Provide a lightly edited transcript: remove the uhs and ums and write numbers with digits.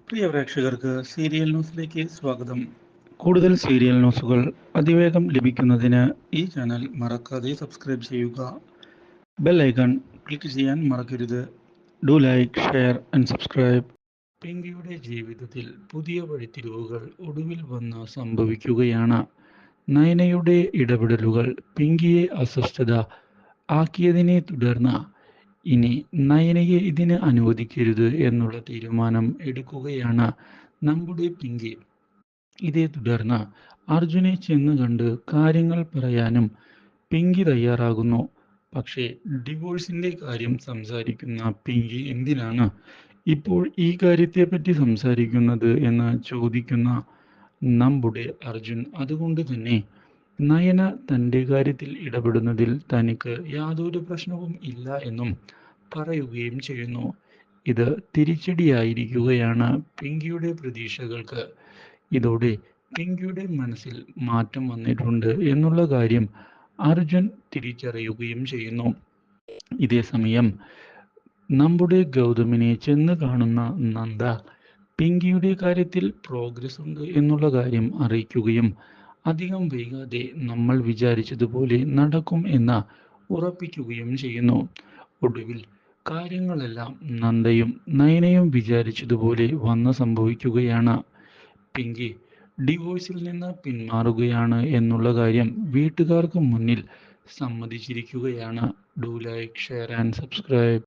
പ്രിയ പ്രേക്ഷകർക്ക് സീരിയൽ ന്യൂസിലേക്ക് സ്വാഗതം. കൂടുതൽ സീരിയൽ ന്യൂസുകൾ അതിവേഗം ലഭിക്കുന്നതിന് ഈ ചാനൽ മറക്കാതെ സബ്സ്ക്രൈബ് ചെയ്യുക. ബെൽ ഐക്കൺ ക്ലിക്ക് ചെയ്യാൻ മറക്കരുത്. Do like, share and subscribe. പിങ്കിയുടെ ജീവിതത്തിൽ പുതിയ വഴിത്തിരിവുകൾ ഒടുവിൽ വന്ന് സംഭവിക്കുകയാണ്. നയനയുടെ ഇടപെടലുകൾ പിങ്കിയെ അസ്വസ്ഥത ആക്കിയതിനെ തുടർന്ന് ഇനി നയനയെ ഇതിന് അനുവദിക്കരുത് എന്നുള്ള തീരുമാനം എടുക്കുകയാണ് നമ്മുടെ പിങ്കി. ഇതേ തുടർന്ന് അർജുനെ ചെന്ന് കണ്ട് കാര്യങ്ങൾ പറയാനും പിങ്കി തയ്യാറാകുന്നു. പക്ഷേ ഡിവോഴ്സിന്റെ കാര്യം സംസാരിക്കുന്ന പിങ്കി എന്തിനാണ് ഇപ്പോൾ ഈ കാര്യത്തെപ്പറ്റി സംസാരിക്കുന്നത് എന്ന് ചോദിക്കുന്ന നമ്മുടെ അർജുൻ അതുകൊണ്ട് തന്നെ നയന തൻ്റെ കാര്യത്തിൽ ഇടപെടുന്നതിൽ തനിക്ക് യാതൊരു പ്രശ്നവും ഇല്ല എന്നും പറയുകയും ചെയ്യുന്നു. ഇത് തിരിച്ചടിയായിരിക്കുകയാണ് പിങ്കിയുടെ പ്രതീക്ഷകൾക്ക്. ഇതോടെ പിങ്കിയുടെ മനസ്സിൽ മാറ്റം വന്നിട്ടുണ്ട് എന്നുള്ള കാര്യം അർജുൻ തിരിച്ചറിയുകയും ചെയ്യുന്നു. ഇതേ സമയം നമ്മുടെ ഗൗതമിനെ ചെന്ന് കാണുന്ന നന്ദ പിങ്കിയുടെ കാര്യത്തിൽ പ്രോഗ്രസ് ഉണ്ട് എന്നുള്ള കാര്യം അറിയിക്കുകയും അധികം വൈകാതെ നമ്മൾ വിചാരിച്ചതുപോലെ നടക്കും എന്ന് ഉറപ്പിക്കുകയും ചെയ്യുന്നു. ഒടുവിൽ കാര്യങ്ങളെല്ലാം നന്ദയും നയനയും വിചാരിച്ചതുപോലെ വന്ന് സംഭവിക്കുകയാണ്. പിങ്കി ഡിവോഴ്സിൽ നിന്ന് പിന്മാറുകയാണ് എന്നുള്ള കാര്യം വീട്ടുകാർക്ക് മുന്നിൽ സമ്മതിച്ചിരിക്കുകയാണ്. Do like, share and subscribe.